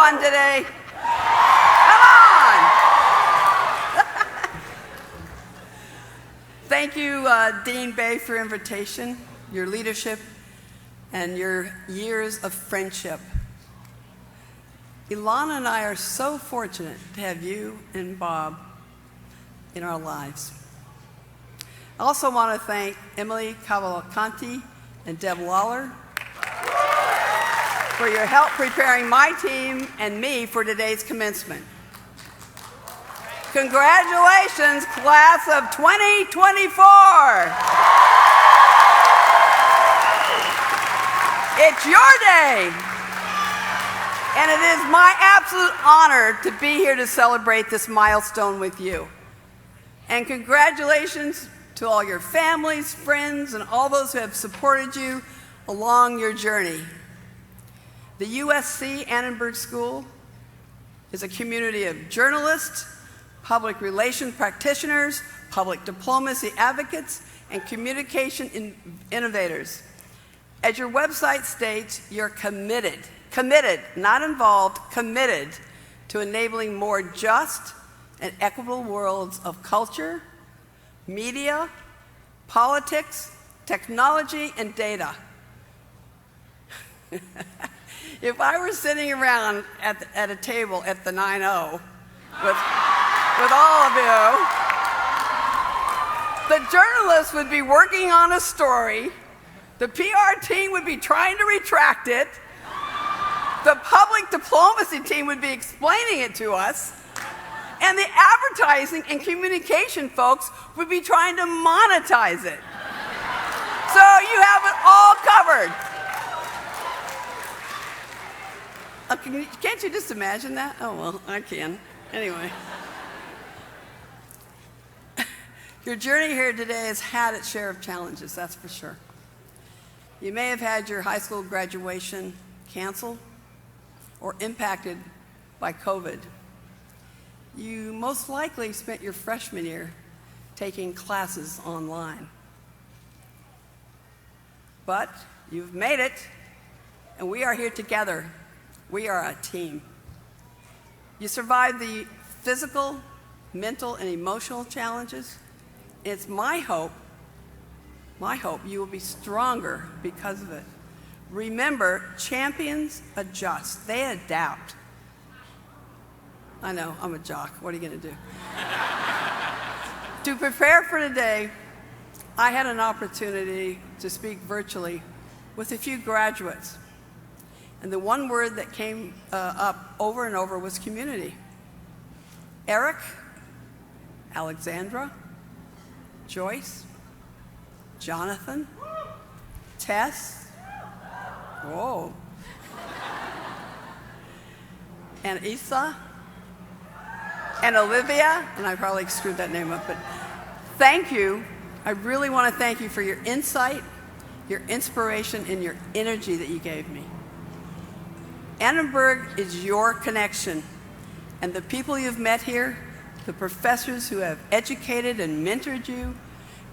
fun today? Come on! Thank you, Dean Bay, for your invitation, your leadership, and your years of friendship. Ilana and I are so fortunate to have you and Bob in our lives. I also want to thank Emily Cavalcanti and Deb Lawler for your help preparing my team and me for today's commencement. Congratulations, class of 2024. It's your day. And it is my absolute honor to be here to celebrate this milestone with you. And congratulations to all your families, friends, and all those who have supported you along your journey. The USC Annenberg School is a community of journalists, public relations practitioners, public diplomacy advocates, and communication innovators. As your website states, you're committed, not involved, committed to enabling more just and equitable worlds of culture, media, politics, technology, and data. If I were sitting around at a table at the 9-0 with all of you, the journalists would be working on a story, the PR team would be trying to retract it, the public diplomacy team would be explaining it to us, and the advertising and communication folks would be trying to monetize it. So you have it all covered. Can't you just imagine that? Oh, well, I can. Anyway. Your journey here today has had its share of challenges, that's for sure. You may have had your high school graduation canceled or impacted by COVID. You most likely spent your freshman year taking classes online. But you've made it, and we are here together. We are a team. You survived the physical, mental, and emotional challenges. It's my hope you will be stronger because of it. Remember, champions adjust, they adapt. I know, I'm a jock. What are you going to do? To prepare for today, I had an opportunity to speak virtually with a few graduates. And the one word that came up over and over was community. Eric, Alexandra, Joyce, Jonathan, Tess, whoa, and Isa, and Olivia, and I probably screwed that name up, but thank you. I really want to thank you for your insight, your inspiration, and your energy that you gave me. Annenberg is your connection, and the people you've met here, the professors who have educated and mentored you,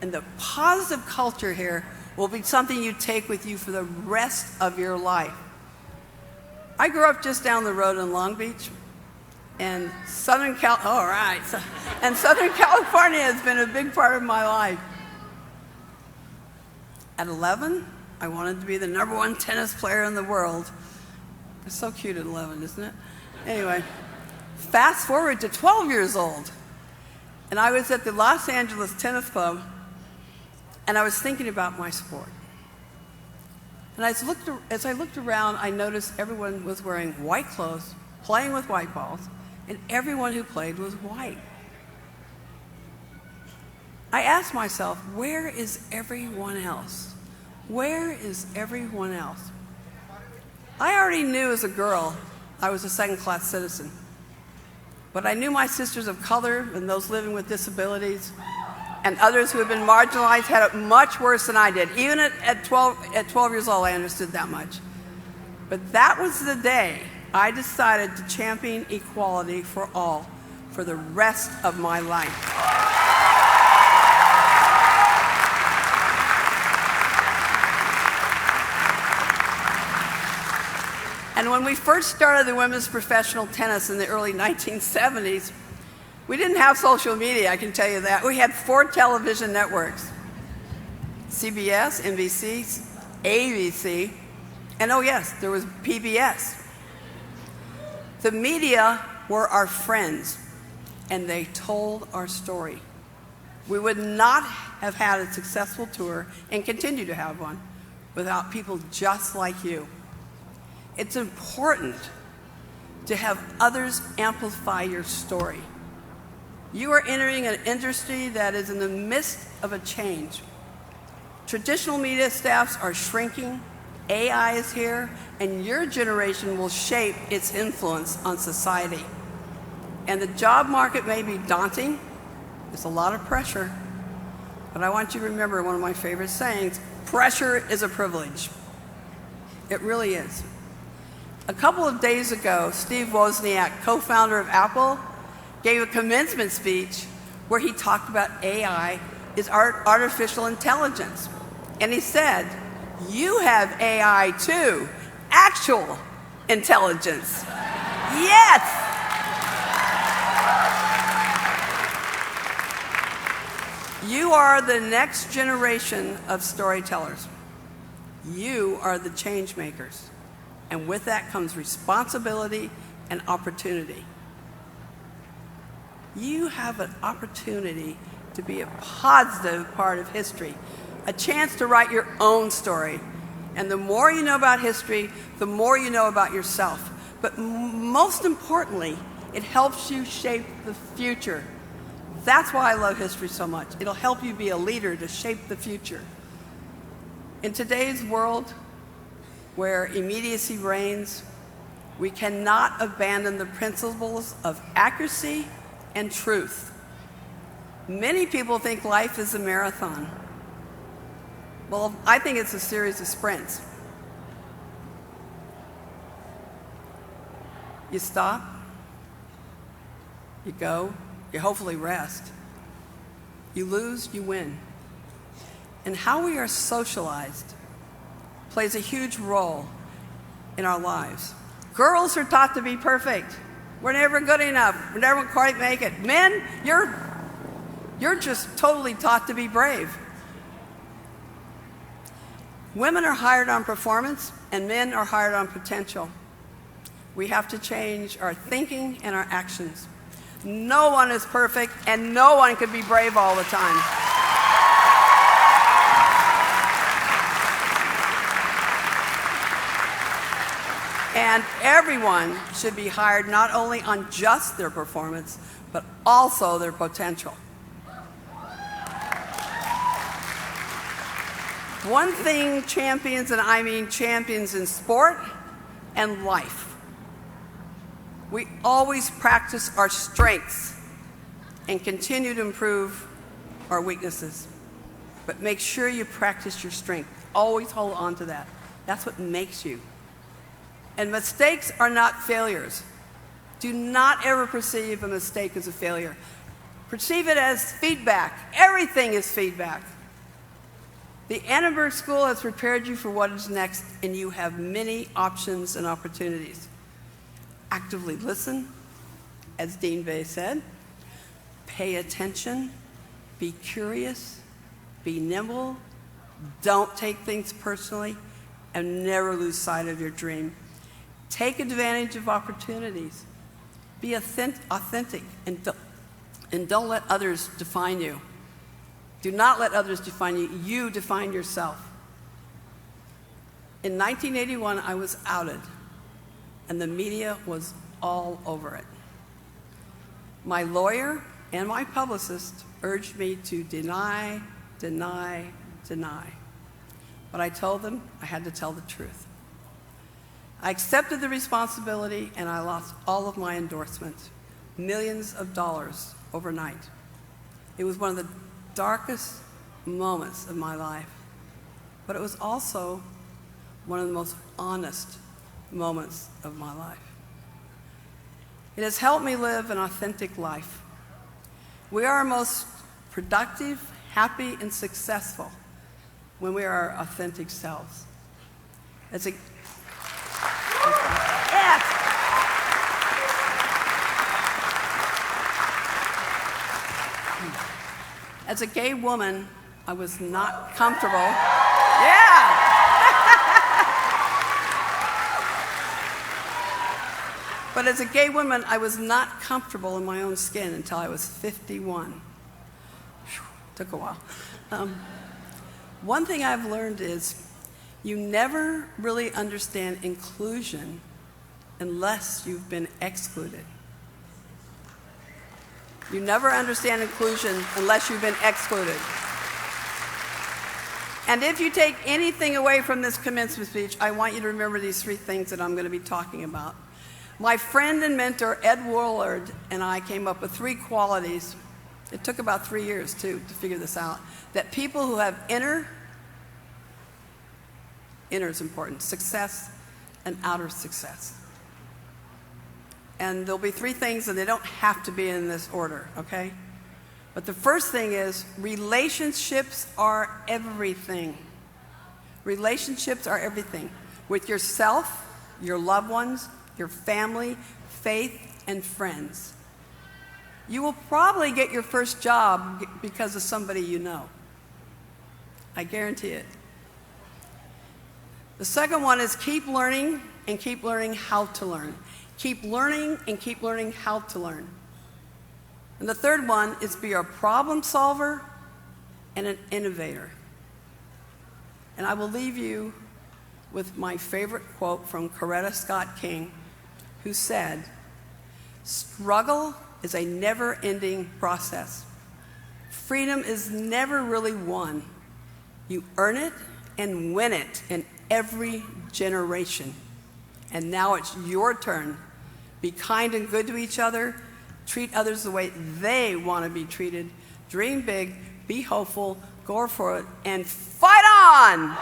and the positive culture here will be something you take with you for the rest of your life. I grew up just down the road in Long Beach, and Southern California has been a big part of my life. At 11, I wanted to be the #1 tennis player in the world. It's so cute at 11, isn't it? Anyway, fast forward to 12 years old, and I was at the Los Angeles Tennis Club, and I was thinking about my sport. And as I looked around, I noticed everyone was wearing white clothes, playing with white balls, and everyone who played was white. I asked myself, where is everyone else? Where is everyone else? I already knew as a girl I was a second-class citizen. But I knew my sisters of color and those living with disabilities and others who had been marginalized had it much worse than I did. Even at 12 years old, I understood that much. But that was the day I decided to champion equality for all for the rest of my life. And when we first started the women's professional tennis in the early 1970s, we didn't have social media, I can tell you that. We had 4 television networks: CBS, NBC, ABC, and oh yes, there was PBS. The media were our friends, and they told our story. We would not have had a successful tour, and continue to have one, without people just like you. It's important to have others amplify your story. You are entering an industry that is in the midst of a change. Traditional media staffs are shrinking, AI is here, and your generation will shape its influence on society. And the job market may be daunting. There's a lot of pressure. But I want you to remember one of my favorite sayings: pressure is a privilege. It really is. A couple of days ago, Steve Wozniak, co-founder of Apple, gave a commencement speech where he talked about AI is artificial intelligence. And he said, you have AI too, actual intelligence. Yes! You are the next generation of storytellers. You are the change makers. And with that comes responsibility and opportunity. You have an opportunity to be a positive part of history, a chance to write your own story. And the more you know about history, the more you know about yourself. But most importantly, it helps you shape the future. That's why I love history so much. It'll help you be a leader to shape the future. In today's world, where immediacy reigns, we cannot abandon the principles of accuracy and truth. Many people think life is a marathon. Well, I think it's a series of sprints. You stop, you go, you hopefully rest. You lose, you win. And how we are socialized plays a huge role in our lives. Girls are taught to be perfect. We're never good enough. We never quite make it. Men, you're just totally taught to be brave. Women are hired on performance, and men are hired on potential. We have to change our thinking and our actions. No one is perfect, and no one can be brave all the time. And everyone should be hired not only on just their performance, but also their potential. One thing champions, and I mean champions in sport and life, we always practice our strengths and continue to improve our weaknesses. But make sure you practice your strength. Always hold on to that. That's what makes you. And mistakes are not failures. Do not ever perceive a mistake as a failure. Perceive it as feedback. Everything is feedback. The Annenberg School has prepared you for what is next, and you have many options and opportunities. Actively listen, as Dean Bay said. Pay attention. Be curious. Be nimble. Don't take things personally, and never lose sight of your dream. Take advantage of opportunities. Be authentic, and don't let others define you. Do not let others define you. You define yourself. In 1981, I was outed, and the media was all over it. My lawyer and my publicist urged me to deny. But I told them I had to tell the truth. I accepted the responsibility, and I lost all of my endorsements, millions of dollars overnight. It was one of the darkest moments of my life, but it was also one of the most honest moments of my life. It has helped me live an authentic life. We are most productive, happy, and successful when we are our authentic selves. That's a As a gay woman, I was not comfortable. Yeah! But as a gay woman, I was not comfortable in my own skin until I was 51. Took a while. One thing I've learned is you never really understand inclusion unless you've been excluded. You never understand inclusion unless you've been excluded. And if you take anything away from this commencement speech, I want you to remember these 3 things that I'm going to be talking about. My friend and mentor, Ed Woolard, and I came up with 3 qualities. It took about 3 years, too, to figure this out. That people who have inner is important, success and outer success. And there'll be 3 things, and they don't have to be in this order, okay? But the first thing is relationships are everything. Relationships are everything. With yourself, your loved ones, your family, faith, and friends. You will probably get your first job because of somebody you know. I guarantee it. The second one is keep learning and keep learning how to learn. Keep learning and keep learning how to learn. And the third one is be a problem solver and an innovator. And I will leave you with my favorite quote from Coretta Scott King, who said, "Struggle is a never-ending process. Freedom is never really won. You earn it and win it in every generation. And now it's your turn. Be kind and good to each other. Treat others the way they want to be treated. Dream big, be hopeful, go for it, and fight on!"